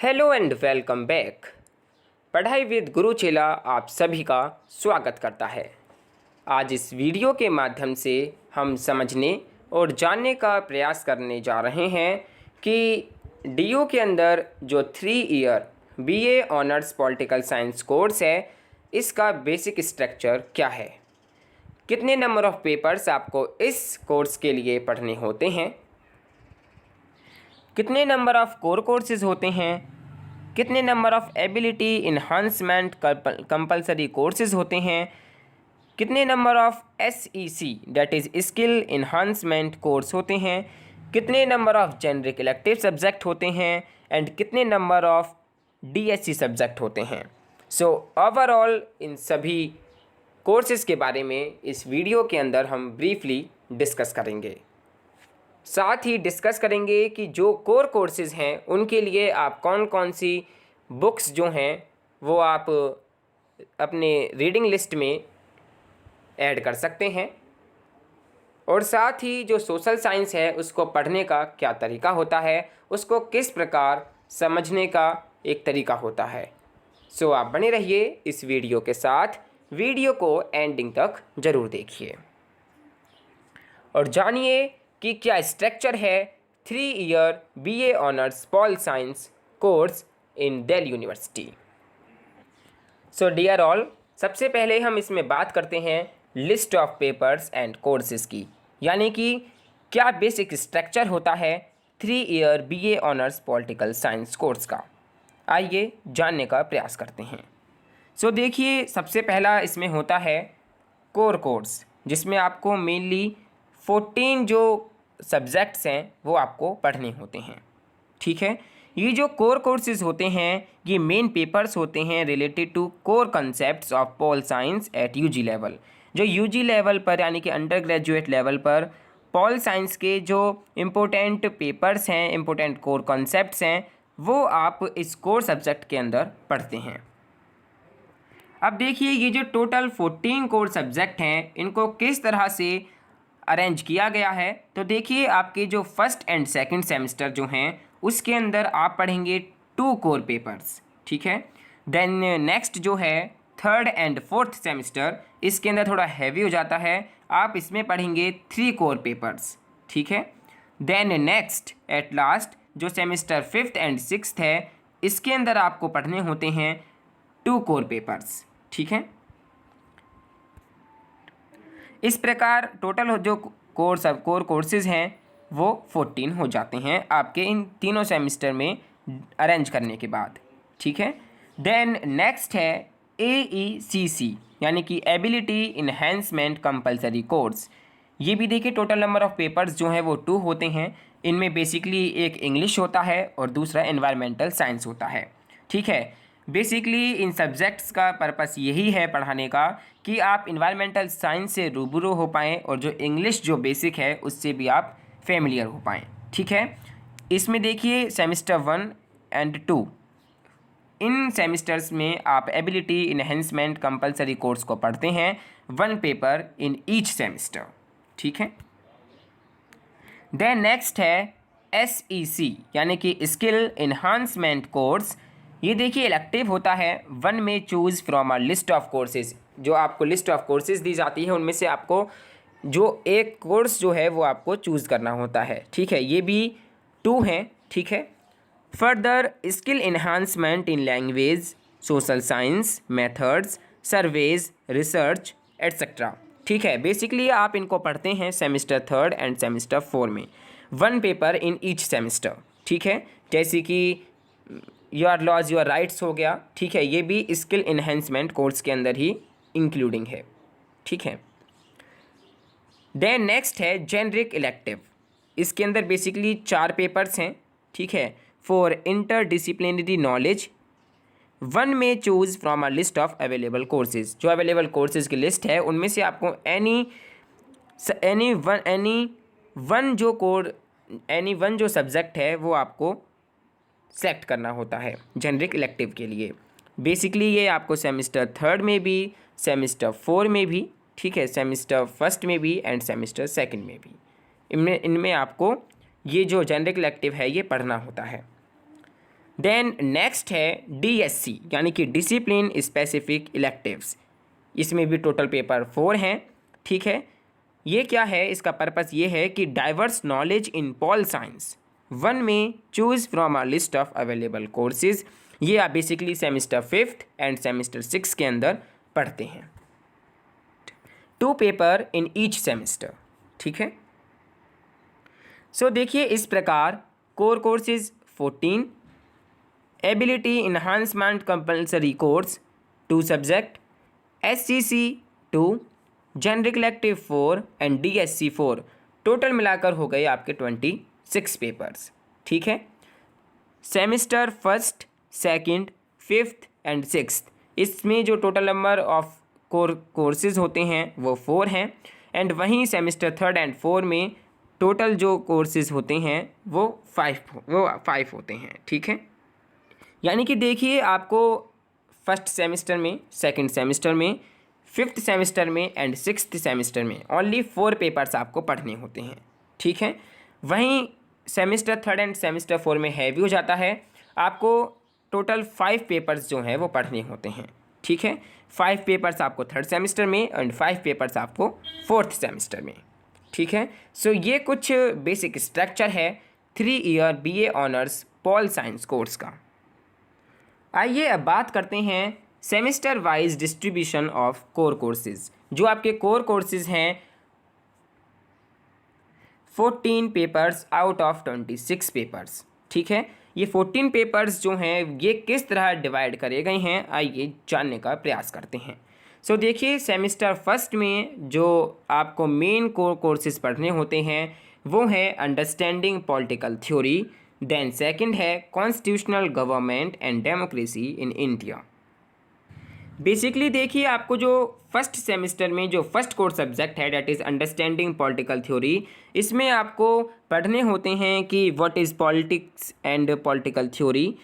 Hello and welcome back. पढ़ाई with गुरु चेला आप सभी का स्वागत करता है। आज इस वीडियो के माध्यम से हम समझने और जानने का प्रयास करने जा रहे हैं कि डीयू के अंदर जो 3 year BA honours political science course है, इसका बेसिक स्ट्रक्चर क्या है, कितने नंबर ऑफ पेपर्स आपको इस कोर्स के लिए पढ़ने होते हैं, कितने नंबर ऑफ कोर कोर्सेज होते हैं, कितने number of ability enhancement compulsory courses होते हैं, कितने number of SEC that is skill enhancement course होते हैं, कितने number of generic elective subject होते हैं एंड कितने नंबर ऑफ DSC सब्जेक्ट होते हैं। सो ओवरऑल इन सभी कोर्सेज़ के बारे में इस वीडियो के अंदर हम ब्रीफली डिस्कस करेंगे। साथ ही डिस्कस करेंगे कि जो कोर कोर्सेज़ हैं उनके लिए आप कौन कौन सी बुक्स जो हैं वो आप अपने रीडिंग लिस्ट में ऐड कर सकते हैं, और साथ ही जो सोशल साइंस है उसको पढ़ने का क्या तरीका होता है, उसको किस प्रकार समझने का एक तरीका होता है। सो आप बने रहिए इस वीडियो के साथ, वीडियो को एंडिंग तक ज़रूर देखिए और जानिए कि क्या स्ट्रक्चर है 3 year BA honours pol science course in Delhi university. So dear all, सबसे पहले हम इसमें बात करते हैं list of papers and courses की, यानी कि क्या बेसिक स्ट्रक्चर होता है 3 year BA honours political science course का। आइए जानने का प्रयास करते हैं। सो देखिए, सबसे पहला इसमें होता है कोर कोर्स, जिसमें आपको मेनली 14 जो सब्जेक्ट्स हैं वो आपको पढ़ने होते हैं। ठीक है, ये जो कोर कोर्सेज होते हैं ये मेन पेपर्स होते हैं related to core concepts of pol science at UG level. जो UG लेवल पर यानी कि अंडर ग्रेजुएट लेवल पर पॉल साइंस के जो इम्पोर्टेंट पेपर्स हैं, इम्पोर्टेंट कोर कंसेप्ट्स हैं, वो आप इस कोर सब्जेक्ट के अंदर पढ़ते हैं। अब देखिए, ये जो टोटल 14 कोर सब्जेक्ट हैं इनको किस तरह से अरेंज किया गया है। तो देखिए, आपके जो फर्स्ट एंड सेकंड सेमेस्टर जो हैं उसके अंदर आप पढ़ेंगे 2 कोर पेपर्स। ठीक है, देन नेक्स्ट जो है थर्ड एंड फोर्थ सेमेस्टर, इसके अंदर थोड़ा हैवी हो जाता है, आप इसमें पढ़ेंगे 3 कोर पेपर्स। ठीक है, देन नेक्स्ट एट लास्ट जो सेमेस्टर फिफ्थ एंड सिक्स्थ है, इसके अंदर आपको पढ़ने होते हैं 2 कोर पेपर्स। ठीक है, इस प्रकार टोटल जो कोर कोर्सेज़ हैं वो 14 हो जाते हैं आपके इन तीनों सेमेस्टर में अरेंज करने के बाद। ठीक है, देन नेक्स्ट है AECC यानी कि एबिलिटी इन्हेंसमेंट कंपलसरी कोर्स। ये भी देखिए, टोटल नंबर ऑफ पेपर्स जो हैं वो 2 होते हैं। इनमें बेसिकली एक इंग्लिश होता है और दूसरा एनवायरमेंटल साइंस होता है। ठीक है, बेसिकली इन सब्जेक्ट्स का पर्पस यही है पढ़ाने का कि आप इन्वायरमेंटल साइंस से रूबरू हो पाएँ और जो इंग्लिश जो बेसिक है उससे भी आप फेमिलियर हो पाएँ। ठीक है, इसमें देखिए सेमेस्टर 1 एंड 2 इन सेमेस्टर्स में आप एबिलिटी इन्हेंसमेंट कंपलसरी कोर्स को पढ़ते हैं, 1 पेपर इन ईच सेमेस्टर। ठीक है, देन नेक्स्ट है SEC यानी कि स्किल इन्हांसमेंट कोर्स। ये देखिए इलेक्टिव होता है, 1 में choose from a list of courses. जो आपको लिस्ट ऑफ कोर्सेज दी जाती है उनमें से आपको जो एक कोर्स जो है वो आपको चूज़ करना होता है। ठीक है, ये भी 2 हैं। ठीक है, further skill enhancement in language, social science, methods, surveys, research etcetera. ठीक है, बेसिकली आप इनको पढ़ते हैं सेमेस्टर 3 एंड सेमेस्टर 4 में, 1 पेपर इन ईच सेमेस्टर। ठीक है, जैसे कि योर लॉज योर राइट्स हो गया। ठीक है, ये भी स्किल इन्हेंसमेंट कोर्स के अंदर ही इंक्लूडिंग है। ठीक है, देन नेक्स्ट है जेनरिक इलेक्टिव। इसके अंदर बेसिकली 4 पेपर्स हैं। ठीक है, फॉर इंटरडिसिप्लिनरी नॉलेज, 1 में choose from a list of available courses. जो अवेलेबल कोर्सेज की लिस्ट है उनमें से आपको एनी वन जो सब्जेक्ट है वो आपको सेलेक्ट करना होता है जेनरिक इलेक्टिव के लिए। बेसिकली ये आपको सेमेस्टर 3 में भी, सेमेस्टर 4 में भी, ठीक है, सेमेस्टर फर्स्ट में भी एंड सेमेस्टर सेकंड में भी, इनमें आपको ये जो जेनरिक इलेक्टिव है ये पढ़ना होता है। देन नेक्स्ट है DSC यानी कि डिसिप्लिन स्पेसिफिक इलेक्टिव्स। इसमें भी टोटल पेपर 4 हैं, ठीक है। ये क्या है, इसका पर्पस ये है कि diverse knowledge in pol science, one में choose from a list of available courses. ये आप basically semester 5th and semester 6 के अंदर पढ़ते हैं। 2 पेपर इन ईच सेमिस्टर, ठीक है। सो देखिए इस प्रकार core courses 14, ability enhancement compulsory course 2 subject, SCC 2, generic elective 4 and DSC 4, total मिलाकर हो गए आपके 26 पेपर्स, ठीक है। Semester 1st, 2nd, 5th and 6th, इसमें जो टोटल नंबर ऑफ कोर्सेज होते हैं वो 4 हैं, एंड वहीं सेमिस्टर 3rd एंड 4 में टोटल जो कोर्सेज होते हैं वो 5 होते हैं, ठीक है। यानी कि देखिए आपको फर्स्ट सेमेस्टर में, सेकंड सेमेस्टर में, 5th सेमेस्टर में एंड 6th सेमेस्टर में ओनली 4 पेपर्स आपको पढ़ने होते हैं, ठीक है। वहीं सेमेस्टर 3rd एंड सेमेस्टर 4 में हैवी हो जाता है, आपको टोटल 5 पेपर्स जो हैं वो पढ़ने होते हैं, ठीक है। 5 पेपर्स आपको 3rd सेमेस्टर में एंड 5 पेपर्स आपको 4th सेमेस्टर में, ठीक है। सो ये कुछ बेसिक स्ट्रक्चर है 3 year BA honours pol science course का। आइए अब बात करते हैं semester wise distribution of core courses. जो आपके कोर कोर्सेज हैं 14 पेपर्स आउट ऑफ 26 पेपर्स, ठीक है। ये 14 पेपर्स जो हैं ये किस तरह डिवाइड करे गए हैं, आइए जानने का प्रयास करते हैं। सो देखिए सेमेस्टर 1st में जो आपको मेन कोर कोर्सेज पढ़ने होते हैं वो है understanding political theory, then second है constitutional government and democracy in India. Basically देखिए आपको जो फर्स्ट सेमेस्टर में जो फर्स्ट कोर सब्जेक्ट है that is understanding political theory, इसमें आपको पढ़ने होते हैं कि what is politics and political theory,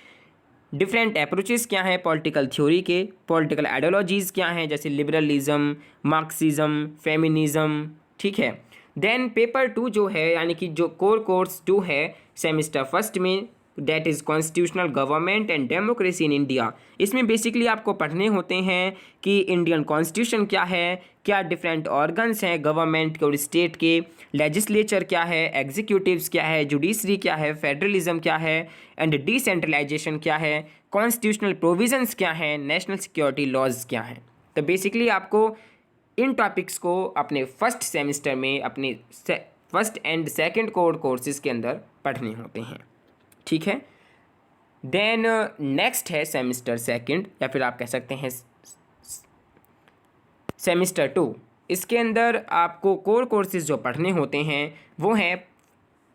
different approaches क्या हैं पॉलिटिकल थ्योरी के, पॉलिटिकल आइडियोलॉजीज़ क्या हैं जैसे लिबरलिज्म, मार्क्सिज्म, फेमिनिज्म, ठीक है। देन पेपर 2 जो है यानी कि जो कोर कोर्स 2 है सेमेस्टर 1st में that is constitutional government and democracy in India. इसमें बेसिकली आपको पढ़ने होते हैं कि इंडियन कॉन्स्टिट्यूशन क्या है, क्या डिफरेंट ऑर्गन्स हैं गवर्नमेंट के और स्टेट के, लेजिस्लेचर क्या है, एग्जीक्यूटिव्स क्या है, जुडिशरी क्या है, फेडरलिज्म क्या है एंड डिसेंट्रलाइजेशन क्या है, कॉन्स्टिट्यूशनल प्रोविजंस क्या हैं, नेशनल सिक्योरिटी लॉज क्या हैं। तो बेसिकली आपको इन टॉपिक्स को अपने फर्स्ट सेमेस्टर में अपने first and second core courses के अंदर पढ़ने होते हैं, ठीक है। देन नेक्स्ट है सेमेस्टर 2 या फिर आप कह सकते हैं सेमेस्टर 2। इसके अंदर आपको कोर कोर्सेज जो पढ़ने होते हैं वो हैं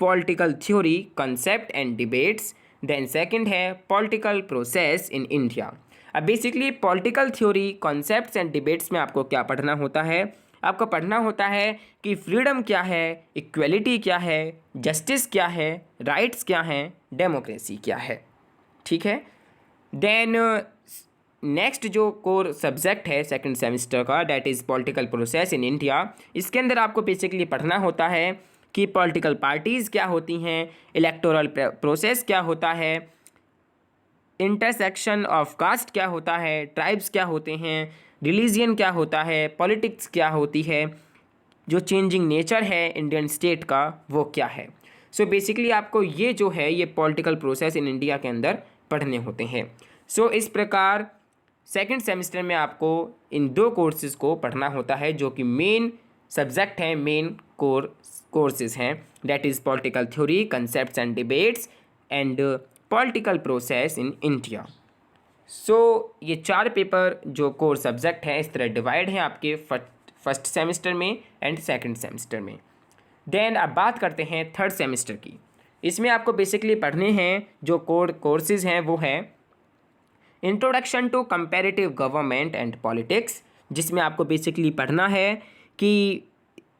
political theory, concept and debates, then second है पॉलिटिकल प्रोसेस इन इंडिया। अब basically political theory, concepts and debates में आपको क्या पढ़ना होता है, आपको पढ़ना होता है कि फ्रीडम क्या है, इक्वलिटी क्या है, जस्टिस क्या है, राइट्स क्या हैं, डेमोक्रेसी क्या है, ठीक है। देन नेक्स्ट जो कोर सब्जेक्ट है सेकंड सेमेस्टर का date is political process in India. इसके अंदर आपको बेसिकली पढ़ना होता है कि पॉलिटिकल पार्टीज़ क्या होती हैं, इलेक्टोरल प्रोसेस क्या होता है, इंटरसेक्शन ऑफ कास्ट क्या होता है, ट्राइब्स क्या होते हैं, रिलीजियन क्या होता है, पॉलिटिक्स क्या होती है, जो चेंजिंग नेचर है इंडियन स्टेट का वो क्या है। सो बेसिकली आपको ये जो है ये पॉलिटिकल प्रोसेस इन इंडिया के अंदर पढ़ने होते हैं। सो इस प्रकार सेकंड सेमेस्टर में आपको इन 2 कोर्सेज़ को पढ़ना होता है जो कि मेन सब्जेक्ट हैं, मेन कोर्सेज़ हैं, that is political theory, concepts and debates and political process in India. So ये 4 पेपर जो कोर सब्जेक्ट हैं इस तरह डिवाइड हैं आपके फर्स्ट सेमेस्टर में एंड सेकंड सेमेस्टर में। देन अब बात करते हैं थर्ड सेमेस्टर की। इसमें आपको बेसिकली पढ़ने हैं जो कोर कोर्सेज हैं वो है introduction to comparative government and politics, जिसमें आपको बेसिकली पढ़ना है कि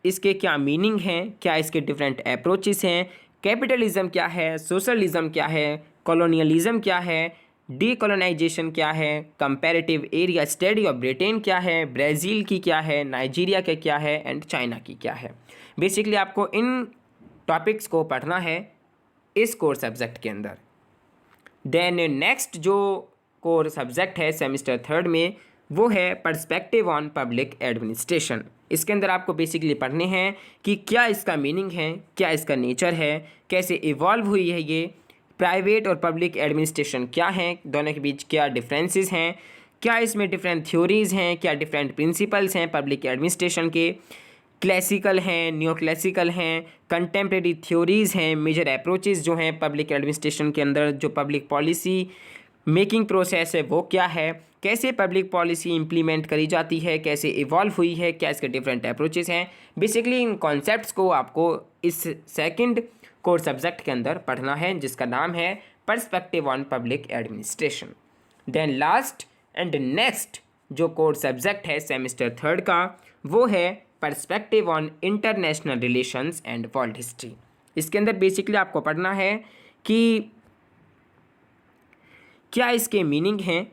इसके क्या मीनिंग हैं, क्या इसके डिफरेंट अप्रोचेस हैं, कैपिटलिज्म क्या है, सोशलिज्म क्या है, कॉलोनियलिज्म क्या है, डीकोलोनाइजेशन क्या है, comparative area study of Britain क्या है, ब्राज़ील की क्या है, नाइजीरिया के क्या है एंड चाइना की क्या है। बेसिकली आपको इन टॉपिक्स को पढ़ना है इस कोर सब्जेक्ट के अंदर। देन नेक्स्ट जो कोर सब्जेक्ट है सेमिस्टर थर्ड में वो है पर्सपेक्टिव ऑन पब्लिक एडमिनिस्ट्रेशन। इसके अंदर आपको बेसिकली पढ़ने हैं कि क्या इसका मीनिंग है, क्या इसका नेचर है, कैसे इवॉल्व हुई है ये, प्राइवेट और पब्लिक एडमिनिस्ट्रेशन क्या है, दोनों के बीच क्या डिफरेंसेस हैं, क्या इसमें डिफरेंट थ्योरीज़ हैं, क्या डिफरेंट प्रिंसिपल्स हैं पब्लिक एडमिनिस्ट्रेशन के, क्लासिकल हैं, न्यू क्लासिकल हैं, कंटेम्प्रेरी थ्योरीज़ हैं, मेजर अप्रोचेस जो हैं पब्लिक एडमिनिस्ट्रेशन के अंदर, जो पब्लिक पॉलिसी मेकिंग प्रोसेस है वो क्या है, कैसे पब्लिक पॉलिसी इम्प्लीमेंट करी जाती है, कैसे इवॉल्व हुई है, क्या इसके डिफरेंट अप्रोचेस हैं। बेसिकली इन कॉन्सेप्ट्स को आपको इस सेकंड कोर सब्जेक्ट के अंदर पढ़ना है जिसका नाम है perspective on public administration. Then last and next जो कोर सब्जेक्ट है सेमिस्टर थर्ड का वो है perspective on international relations and world history. इसके अंदर बेसिकली आपको पढ़ना है कि क्या इसके मीनिंग हैं,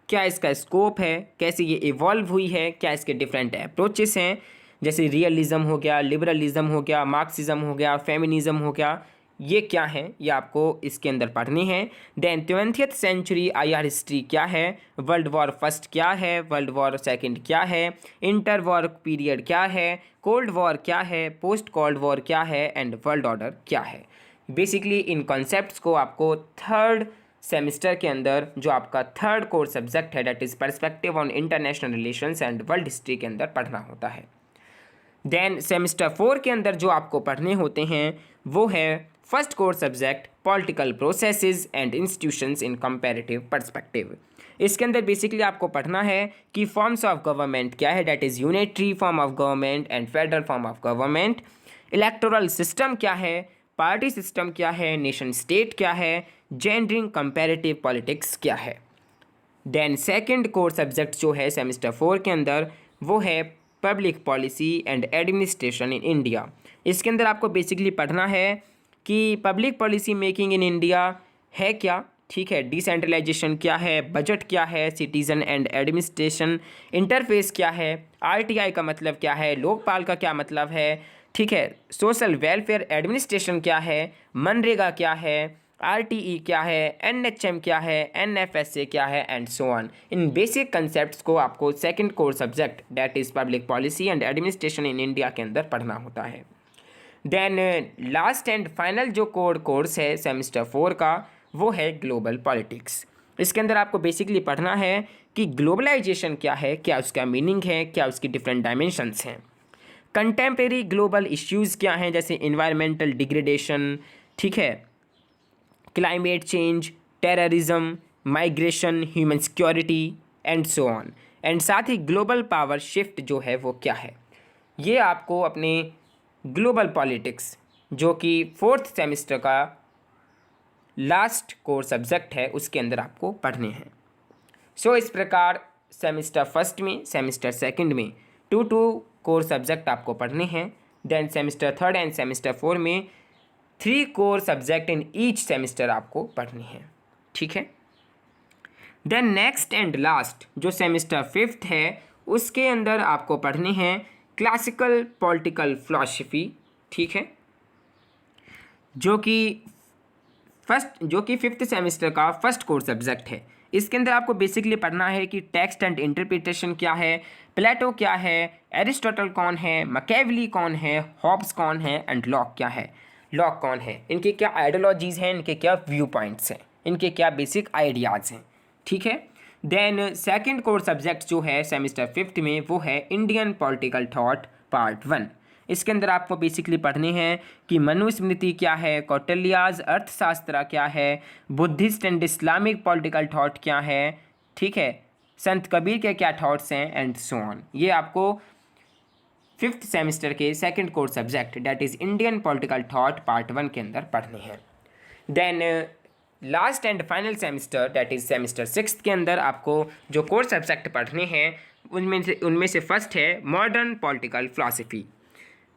क्या इसका स्कोप है, कैसे ये इवॉल्व हुई है, क्या इसके डिफरेंट अप्रोचेस हैं, जैसे रियलिज़म हो गया, लिबरलिज़म हो गया, मार्क्सिज्म हो गया, फेमिनिज़म हो गया, ये क्या है ये आपको इसके अंदर पढ़नी है। Then 20th century IR history क्या है, वर्ल्ड वॉर फर्स्ट क्या है, वर्ल्ड वॉर सेकंड क्या है, इंटर वॉर पीरियड क्या है, कोल्ड वॉर क्या है, पोस्ट कोल्ड वॉर क्या है एंड वर्ल्ड ऑर्डर क्या है। बेसिकली इन कॉन्सेप्ट्स को आपको थर्ड सेमिस्टर के अंदर जो आपका थर्ड कोर सब्जेक्ट है that is perspective on international relations and world history के अंदर पढ़ना होता है। देन सेमिस्टर 4 के अंदर जो आपको पढ़ने होते हैं वो है first core subject political processes and institutions in comparative perspective. इसके अंदर बेसिकली आपको पढ़ना है कि फॉर्म्स ऑफ गवर्नमेंट क्या है that is unitary form of government and federal form of government, electoral system क्या है, पार्टी सिस्टम क्या है, नेशन स्टेट क्या है, जेंडरिंग कंपैरेटिव पॉलिटिक्स क्या है। देन सेकंड कोर सब्जेक्ट जो है सेमिस्टर 4 के अंदर वो है public policy and administration in India. इसके अंदर आपको बेसिकली पढ़ना है कि public policy making in India है क्या, ठीक है, डिसेंट्रलाइजेशन क्या है, बजट क्या है, सिटीज़न एंड एडमिनिस्ट्रेशन इंटरफेस क्या है, RTI का मतलब क्या है, लोकपाल का क्या मतलब है, ठीक है, सोशल वेलफेयर एडमिनिस्ट्रेशन क्या है, मनरेगा क्या है, RTE क्या है, NHM क्या है, NFSA क्या है and so on. In basic concepts को आपको second core subject that is public policy and administration in India के अंदर पढ़ना होता है। देन लास्ट एंड फाइनल जो कोर कोर्स है सेमिस्टर 4 का वो है ग्लोबल पॉलिटिक्स। इसके अंदर आपको बेसिकली पढ़ना है कि ग्लोबलाइजेशन क्या है, क्या उसका मीनिंग है, क्या उसकी डिफरेंट डायमेंशंस हैं, कंटेम्प्रेरी ग्लोबल इश्यूज़ क्या हैं जैसे इन्वायरमेंटल डिग्रेडेशन, ठीक है, climate change, terrorism, migration, human security and so on, and साथ ही ग्लोबल पावर शिफ्ट जो है वो क्या है। ये आपको अपने ग्लोबल पॉलिटिक्स जो कि फोर्थ सेमिस्टर का लास्ट कोर सब्जेक्ट है उसके अंदर आपको पढ़ने हैं। सो इस प्रकार सेमिस्टर फर्स्ट में, सेमिस्टर सेकंड में 2 कोर सब्जेक्ट आपको पढ़ने हैं। Then semester third and semester 4 में 3 core subject in each semester आपको पढ़नी है, ठीक है। देन नेक्स्ट एंड लास्ट जो सेमिस्टर फिफ्थ है उसके अंदर आपको पढ़ने हैं क्लासिकल पॉलिटिकल फिलॉसफी, ठीक है, जो कि फिफ्थ सेमिस्टर का फर्स्ट कोर सब्जेक्ट है। इसके अंदर आपको बेसिकली पढ़ना है कि टेक्स्ट एंड इंटरप्रिटेशन क्या है, प्लेटो क्या है, एरिस्टोटल कौन है, मैकियावेली कौन है, हॉब्स कौन है एंड लॉक क्या है। लॉक कौन है, इनके क्या आइडियोलॉजीज़ हैं, इनके क्या व्यू पॉइंट्स हैं, इनके क्या बेसिक आइडियाज़ हैं, ठीक है। देन सेकंड कोर सब्जेक्ट जो है सेमिस्टर फिफ्थ में वो है इंडियन पॉलिटिकल थॉट पार्ट 1। इसके अंदर आपको बेसिकली पढ़ने हैं कि मनुस्मृति क्या है, कौटिल्याज अर्थशास्त्र क्या है, Buddhist and Islamic political thought क्या है, ठीक है, संत कबीर के क्या थॉट्स हैं एंड सो ऑन। ये आपको फिफ्थ सेमिस्टर के second core subject that is Indian political thought part 1 के अंदर पढ़ने हैं। Then last and final semester that is semester sixth के अंदर आपको जो कोर सब्जेक्ट पढ़ने हैं उनमें से फर्स्ट है modern political philosophy.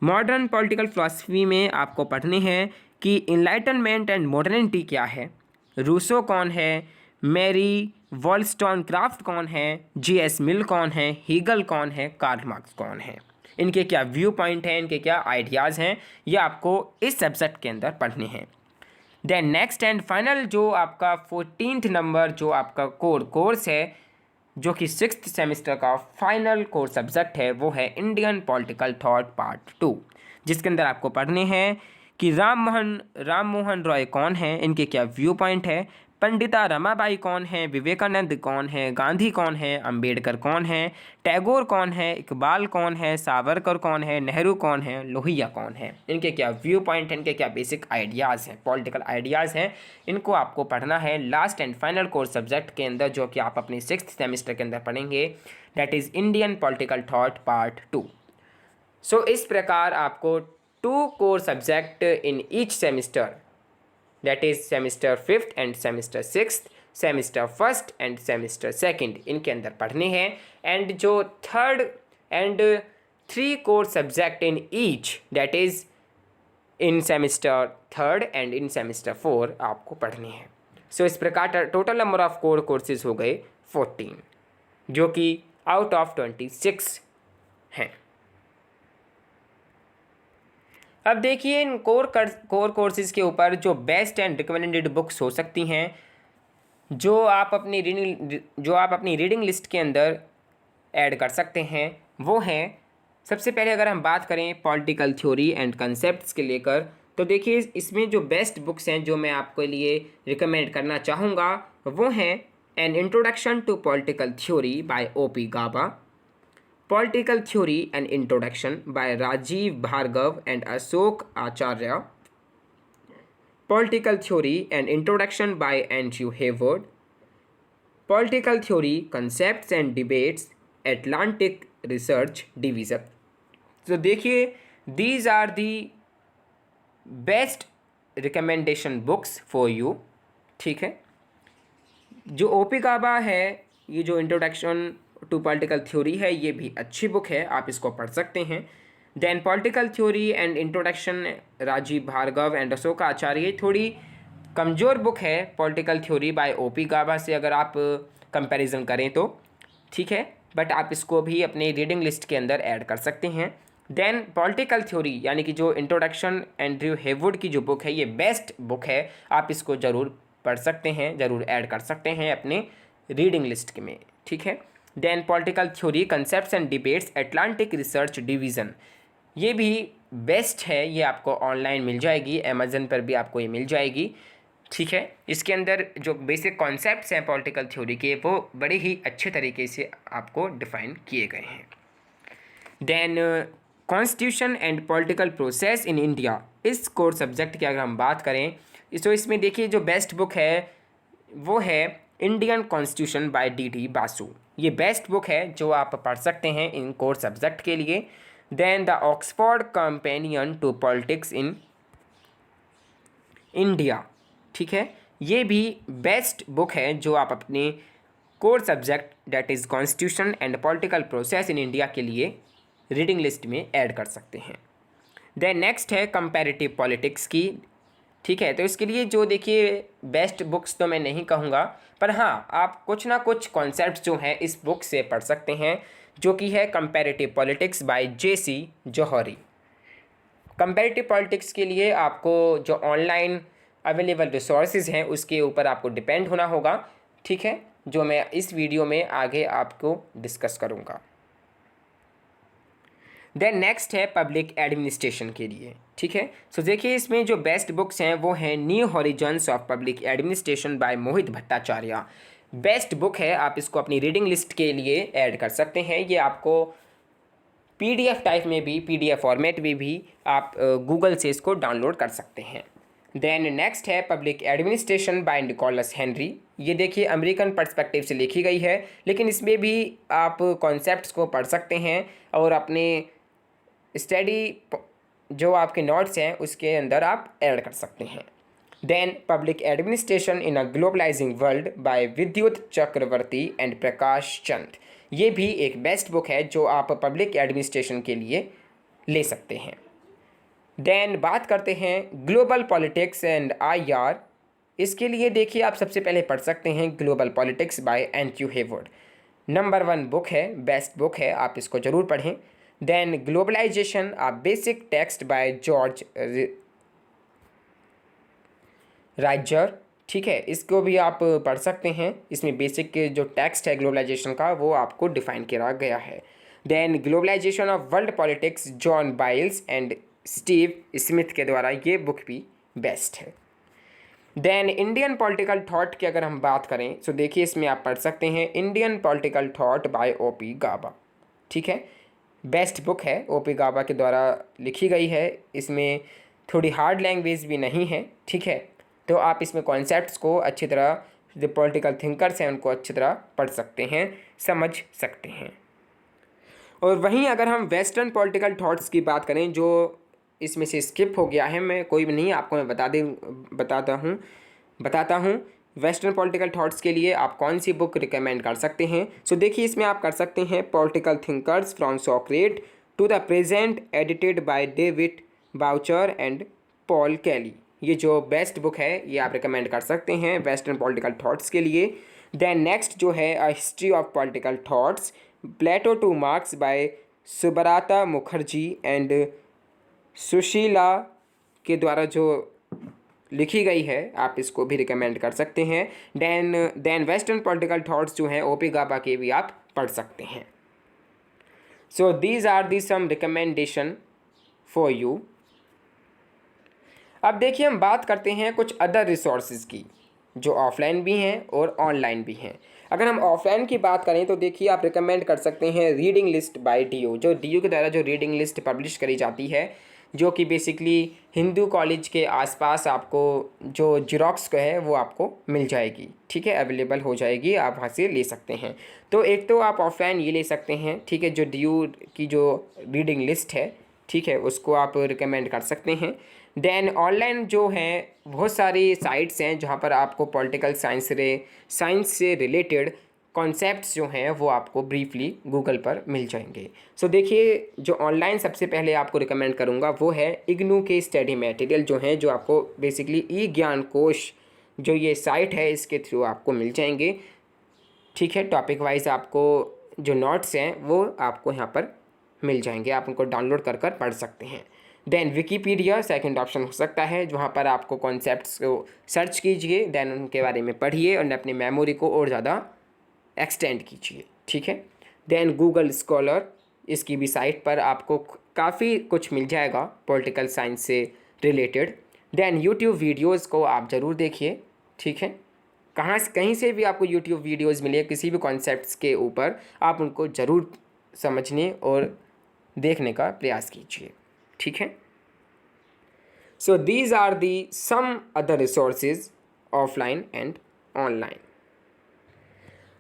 Modern political philosophy में आपको पढ़ने हैं कि इनलाइटनमेंट एंड मॉडर्निटी क्या है, रूसो कौन है, मैरी वॉलस्टोनक्राफ्ट कौन है, J.S. मिल कौन है, हीगल कौन है, कार्ल मार्क्स कौन है, इनके क्या व्यू पॉइंट हैं, इनके क्या आइडियाज़ हैं, ये आपको इस सब्जेक्ट के अंदर पढ़ने हैं। देन नेक्स्ट एंड फाइनल जो आपका 14th नंबर जो आपका कोर्स है, जो कि 6th सेमेस्टर का फाइनल कोर सब्जेक्ट है, वो है इंडियन पॉलिटिकल थॉट पार्ट 2, जिसके अंदर आपको पढ़ने हैं कि राम मोहन रॉय कौन है, इनके क्या व्यू पॉइंट है, पंडिता रमाबाई कौन है, विवेकानंद कौन है, गांधी कौन है, अंबेडकर कौन है, टैगोर कौन है, इकबाल कौन है, सावरकर कौन है, नेहरू कौन है, लोहिया कौन है, इनके क्या व्यू पॉइंट हैं, इनके क्या बेसिक आइडियाज़ हैं, पॉलिटिकल आइडियाज़ हैं, इनको आपको पढ़ना है last and final course subject के अंदर, जो कि आप अपने 6th सेमेस्टर के अंदर पढ़ेंगे, that is Indian political thought part 2। सो इस प्रकार आपको 2 core subject in each semester, that is semester 5th and semester 6th, semester 1st and semester 2nd, इनके अंदर पढ़ने हैं। एंड जो 3rd and 3 core subject in each, that is in semester 3rd and in semester 4 आपको पढ़ने हैं। सो इस प्रकार total number of core courses हो गए 14, जो कि आउट ऑफ 26 हैं। अब देखिए इन कोर कोर्सेज के ऊपर जो बेस्ट एंड रिकमेंडेड बुक्स हो सकती हैं, जो आप अपनी रीडिंग लिस्ट के अंदर ऐड कर सकते हैं, वो हैं, सबसे पहले अगर हम बात करें पॉलिटिकल थ्योरी एंड कंसेप्ट्स के लेकर, तो देखिए इसमें जो बेस्ट बुक्स हैं जो मैं आपके लिए रिकमेंड करना चाहूँगा, वो हैं an introduction to political theory by O.P. Gaba, Political Theory and Introduction by Rajiv Bhargav and Ashok Acharya, Political Theory and Introduction by Andrew Hayward, Political Theory, Concepts and Debates, Atlantic Research Division। तो देखिए these are the best recommendation books for you, ठीक है। जो O.P. गाबा है, ये जो introduction to political theory है, ये भी अच्छी बुक है, आप इसको पढ़ सकते हैं। Then political theory and introduction Rajeev Bhargava and Ashok Acharya, थोड़ी कमज़ोर बुक है पॉलिटिकल थ्योरी बाय O.P. गाबा से अगर आप कंपैरिजन करें तो, ठीक है, बट आप इसको भी अपने रीडिंग लिस्ट के अंदर ऐड कर सकते हैं। देन पॉलिटिकल थ्योरी यानी कि जो इंट्रोडक्शन एंड्रयू हेवुड की जो बुक है, ये बेस्ट बुक है, आप इसको ज़रूर पढ़ सकते हैं, ज़रूर ऐड कर सकते हैं अपने रीडिंग लिस्ट में, ठीक है। Then political theory, concepts and debates, Atlantic research division, ये भी बेस्ट है, ये आपको ऑनलाइन मिल जाएगी, अमेज़न पर भी आपको ये मिल जाएगी, ठीक है। इसके अंदर जो बेसिक कॉन्सेप्ट्स हैं पॉलिटिकल थ्योरी के, वो बड़े ही अच्छे तरीके से आपको डिफ़ाइन किए गए हैं। Then constitution and political process in India, इस कोर सब्जेक्ट की अगर हम बात करें, तो इसमें देखिए जो बेस्ट बुक है वो है Indian constitution bye D.D. Basu, ये बेस्ट बुक है जो आप पढ़ सकते हैं इन कोर सब्जेक्ट के लिए। Then the Oxford companion to politics in India, ठीक है, ये भी बेस्ट बुक है जो आप अपने core subject that is constitution and political process in India के लिए रीडिंग लिस्ट में ऐड कर सकते हैं। देन नेक्स्ट है कंपैरेटिव पॉलिटिक्स की, ठीक है, तो इसके लिए जो देखिए बेस्ट बुक्स तो मैं नहीं कहूँगा, पर हाँ आप कुछ ना कुछ कॉन्सेप्ट्स जो हैं इस बुक से पढ़ सकते हैं, जो कि है कंपैरेटिव पॉलिटिक्स बाय J.C. जौहरी। कंपैरेटिव पॉलिटिक्स के लिए आपको जो ऑनलाइन अवेलेबल रिसोर्सेज हैं उसके ऊपर आपको डिपेंड होना होगा, ठीक है, जो मैं इस वीडियो में आगे आपको डिस्कस करूँगा। देन नेक्स्ट है पब्लिक एडमिनिस्ट्रेशन के लिए, ठीक है। सो देखिए इसमें जो बेस्ट बुक्स हैं वो हैं new horizons of public administration by Mohit Bhattacharya, best book है, आप इसको अपनी रीडिंग लिस्ट के लिए ऐड कर सकते हैं। ये आपको PDF टाइप में भी, PDF फॉर्मेट में भी आप गूगल से इसको डाउनलोड कर सकते हैं। देन नेक्स्ट है public administration by Nicholas Henry, ये देखिए अमेरिकन पर्सपेक्टिव से लिखी गई है, लेकिन इसमें भी आप कॉन्सेप्ट्स को पढ़ सकते हैं और अपने स्टडी जो आपके नोट्स हैं उसके अंदर आप ऐड कर सकते हैं। Then public administration in a globalizing world by Bidyut Chakrabarty and Prakash Chand, ये भी एक बेस्ट बुक है जो आप पब्लिक एडमिनिस्ट्रेशन के लिए ले सकते हैं। देन बात करते हैं ग्लोबल पॉलिटिक्स एंड IR, इसके लिए देखिए आप सबसे पहले पढ़ सकते हैं global politics by Andrew Heywood, number 1 book है, बेस्ट बुक है, आप इसको ज़रूर पढ़ें। Then globalization, a basic text by George Ritzer, ठीक है, इसको भी आप पढ़ सकते हैं। इसमें बेसिक जो टेक्स्ट है ग्लोबलाइजेशन का वो आपको डिफाइन किया गया है। Then globalization of world politics, John Baylis and Steve Smith के द्वारा, ये बुक भी बेस्ट है। देन इंडियन पॉलिटिकल थॉट की अगर हम बात करें तो देखिए इसमें आप पढ़ सकते हैं Indian political thought by OP Gaba, ठीक है, बेस्ट बुक है, ओपी गाबा के द्वारा लिखी गई है। इसमें थोड़ी हार्ड लैंग्वेज भी नहीं है, ठीक है, तो आप इसमें कॉन्सेप्ट्स को अच्छी तरह, जो पॉलिटिकल थिंकर्स हैं उनको अच्छी तरह पढ़ सकते हैं, समझ सकते हैं। और वहीं अगर हम वेस्टर्न पॉलिटिकल थॉट्स की बात करें, जो इसमें से स्किप हो गया है, मैं कोई भी नहीं, आपको मैं बताता हूँ वेस्टर्न पॉलिटिकल थॉट्स के लिए आप कौन सी बुक रिकमेंड कर सकते हैं। सो देखिए इसमें आप कर सकते हैं political thinkers from Socrates to the present, edited by David Boucher and Paul Kelly. ये जो बेस्ट बुक है ये आप रिकमेंड कर सकते हैं वेस्टर्न पॉलिटिकल थॉट्स के लिए। देन नेक्स्ट जो है a history of political thoughts, Plato to Marx by Subrata Mukherjee and Sushila के द्वारा जो लिखी गई है, आप इसको भी रिकमेंड कर सकते हैं। देन वेस्टर्न पॉलिटिकल थॉट्स जो हैं ओपी गाबा के भी आप पढ़ सकते हैं। So these are the some recommendation for you. अब देखिए हम बात करते हैं कुछ अदर रिसोर्सेज की, जो ऑफलाइन भी हैं और ऑनलाइन भी हैं। अगर हम ऑफलाइन की बात करें तो देखिए आप रिकमेंड कर सकते हैं रीडिंग लिस्ट बाय डीयू, जो डीयू के द्वारा जो रीडिंग लिस्ट पब्लिश करी जाती है, जो कि बेसिकली हिंदू कॉलेज के आसपास आपको जो जीरोक्स का है वो आपको मिल जाएगी, ठीक है, अवेलेबल हो जाएगी, आप वहाँ से ले सकते हैं। तो एक तो आप ऑफलाइन ये ले सकते हैं, ठीक है, जो डीयू की जो रीडिंग लिस्ट है, ठीक है, उसको आप रिकमेंड कर सकते हैं। देन ऑनलाइन जो हैं बहुत सारी साइट्स हैं जहाँ पर आपको पॉलिटिकल साइंस से रिलेटेड कॉन्सेप्ट्स जो हैं वो आपको ब्रीफली गूगल पर मिल जाएंगे। सो देखिए जो ऑनलाइन सबसे पहले आपको रिकमेंड करूँगा वो है इग्नू के स्टडी मटेरियल जो हैं, जो आपको बेसिकली ई ज्ञान कोश जो ये साइट है इसके थ्रू आपको मिल जाएंगे, ठीक है। टॉपिक वाइज आपको जो नोट्स हैं वो आपको यहाँ पर मिल जाएंगे, आप उनको डाउनलोड कर पढ़ सकते हैं। देन विकीपीडिया सेकंड ऑप्शन हो सकता है, जहाँ पर आपको कॉन्सेप्ट्स को सर्च कीजिए, देन उनके बारे में पढ़िए और अपनी मेमोरी को और ज़्यादा एक्सटेंड कीजिए, ठीक है। देन गूगल स्कॉलर, इसकी भी साइट पर आपको काफ़ी कुछ मिल जाएगा पॉलिटिकल साइंस से रिलेटेड। देन यूट्यूब वीडियोज़ को आप ज़रूर देखिए, ठीक है, कहीं से भी आपको यूट्यूब वीडियोज़ मिले किसी भी कॉन्सेप्ट्स के ऊपर, आप उनको ज़रूर समझने और देखने का प्रयास कीजिए, ठीक है। So these are the some other resources offline and online.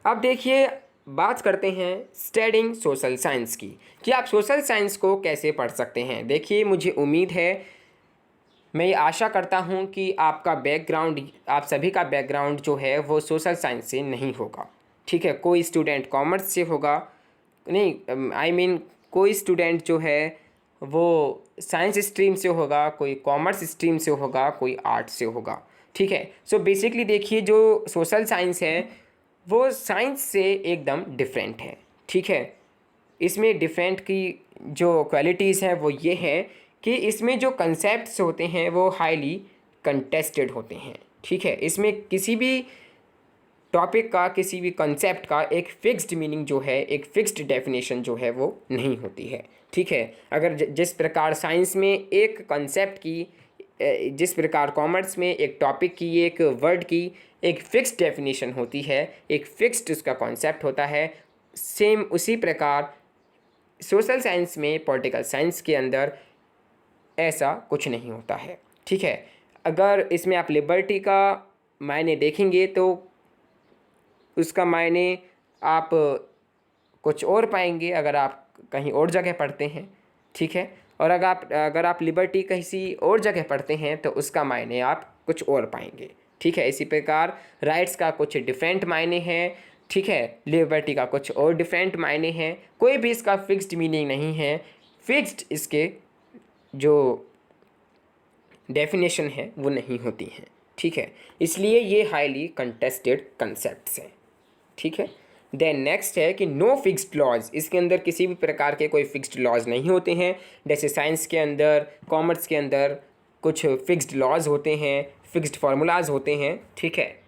अब देखिए बात करते हैं स्टडिंग सोशल साइंस की, कि आप सोशल साइंस को कैसे पढ़ सकते हैं। देखिए मुझे उम्मीद है, मैं ये आशा करता हूँ कि आपका बैकग्राउंड, आप सभी का बैकग्राउंड जो है वो सोशल साइंस से नहीं होगा, ठीक है। कोई स्टूडेंट कॉमर्स से होगा, नहीं कोई स्टूडेंट जो है वो साइंस स्ट्रीम से होगा, कोई कॉमर्स स्ट्रीम से होगा, कोई आर्ट से होगा, ठीक है। सो बेसिकली देखिए जो सोशल साइंस है वो साइंस से एकदम डिफरेंट है, ठीक है। इसमें डिफरेंट की जो क्वालिटीज़ हैं वो ये है कि इसमें जो कंसेप्ट्स होते हैं वो हाईली कंटेस्टेड होते हैं, ठीक है। इसमें किसी भी टॉपिक का, किसी भी कंसेप्ट का एक फ़िक्स्ड मीनिंग जो है, एक फ़िक्स्ड डेफिनेशन जो है वो नहीं होती है, ठीक है। अगर जिस प्रकार साइंस में एक कंसेप्ट की, जिस प्रकार कॉमर्स में एक टॉपिक की, एक वर्ड की एक फ़िक्स्ड डेफिनेशन होती है, एक फ़िक्स्ड उसका कॉन्सेप्ट होता है, सेम उसी प्रकार सोशल साइंस में, पॉलिटिकल साइंस के अंदर ऐसा कुछ नहीं होता है, ठीक है। अगर इसमें आप लिबर्टी का मायने देखेंगे तो उसका मायने आप कुछ और पाएंगे अगर आप कहीं और जगह पढ़ते हैं, ठीक है। और अगर आप लिबर्टी किसी और जगह पढ़ते हैं तो उसका मायने आप कुछ और पाएंगे, ठीक है। इसी प्रकार राइट्स का कुछ डिफरेंट मायने हैं, ठीक है, लिबर्टी का कुछ और डिफरेंट मायने हैं। कोई भी इसका फिक्स्ड मीनिंग नहीं है, फिक्स्ड इसके जो डेफिनेशन है वो नहीं होती हैं, ठीक है। इसलिए ये हाईली कंटेस्टेड कंसेप्ट्स हैं, ठीक है। देन नेक्स्ट है कि नो फिक्स्ड लॉज, इसके अंदर किसी भी प्रकार के कोई फिक्स्ड लॉज नहीं होते हैं। जैसे साइंस के अंदर, कॉमर्स के अंदर कुछ फिक्स्ड लॉज होते हैं, फिक्स्ड फार्मूलाज होते हैं, ठीक है।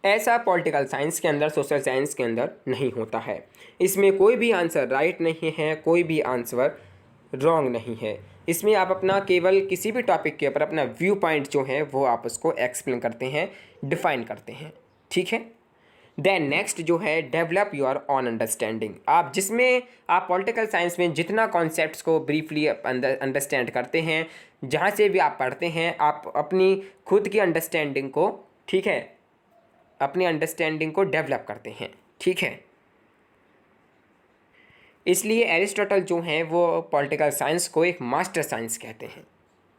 ऐसा पॉलिटिकल साइंस के अंदर, सोशल साइंस के अंदर नहीं होता है। इसमें कोई भी आंसर राइट नहीं है, कोई भी आंसर रॉन्ग नहीं है। इसमें आप अपना केवल किसी भी टॉपिक के ऊपर अपना व्यू पॉइंट जो है वो आप उसको एक्सप्लेन करते हैं, डिफाइन करते हैं, ठीक है। देन नेक्स्ट जो है डेवलप योर ऑन अंडरस्टैंडिंग। आप जिसमें आप पॉलिटिकल साइंस में जितना कॉन्सेप्ट्स को ब्रीफली अंडरस्टैंड करते हैं, जहाँ से भी आप पढ़ते हैं, आप अपनी खुद की अंडरस्टैंडिंग को, ठीक है, अपनी अंडरस्टैंडिंग को डेवलप करते हैं, ठीक है। इसलिए एरिस्टोटल जो हैं वो पॉलिटिकल साइंस को एक मास्टर साइंस कहते हैं,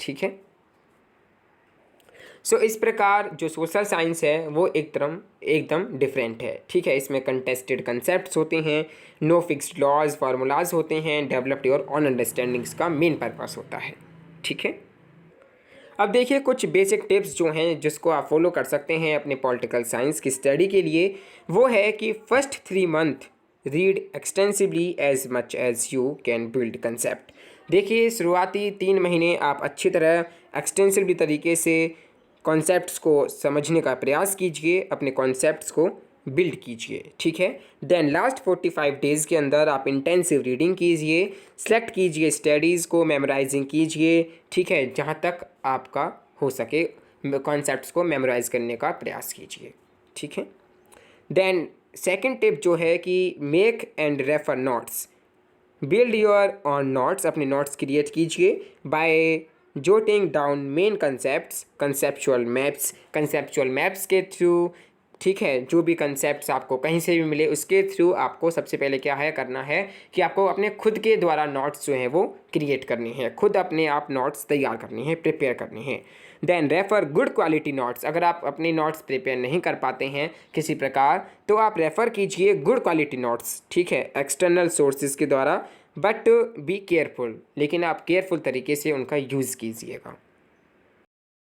ठीक है। सो इस प्रकार जो सोशल साइंस है वो एकदम डिफरेंट है, ठीक है। इसमें कंटेस्टेड कंसेप्ट्स होते हैं, नो फिक्स्ड लॉज फार्मूलाज होते हैं, डेवलप्ड योर ऑन अंडरस्टैंडिंग्स का मेन पर्पस होता है, ठीक है। अब देखिए कुछ बेसिक टिप्स जो हैं जिसको आप फॉलो कर सकते हैं अपने पॉलिटिकल साइंस की स्टडी के लिए। वो है कि first 3 month read extensively as much as you can build concept. देखिए शुरुआती 3 महीने आप अच्छी तरह एक्सटेंसिवली तरीके से कॉन्सेप्ट्स को समझने का प्रयास कीजिए, अपने कॉन्सेप्ट्स को बिल्ड कीजिए, ठीक है। देन लास्ट 45 डेज़ के अंदर आप इंटेंसिव रीडिंग कीजिए, सेलेक्ट कीजिए स्टडीज़ को, मेमोराइजिंग कीजिए, ठीक है, जहाँ तक आपका हो सके कॉन्सेप्ट्स को मेमोराइज करने का प्रयास कीजिए, ठीक है। देन सेकंड टिप जो है कि make and refer notes, build your own notes, अपने नोट्स क्रिएट कीजिए by jotting down main concepts, conceptual maps के थ्रू, ठीक है। जो भी कंसेप्ट्स आपको कहीं से भी मिले उसके थ्रू आपको सबसे पहले क्या है करना है कि आपको अपने खुद के द्वारा नोट्स जो हैं वो क्रिएट करने हैं, खुद अपने आप नोट्स तैयार करने हैं, प्रिपेयर करने हैं। Then refer good quality notes, अगर आप अपने नोट्स प्रिपेयर नहीं कर पाते हैं किसी प्रकार तो आप रेफ़र कीजिए गुड क्वालिटी नोट्स, ठीक है, एक्सटर्नल सोर्सेज के द्वारा, बट बी केयरफुल, लेकिन आप केयरफुल तरीके से उनका यूज़ कीजिएगा।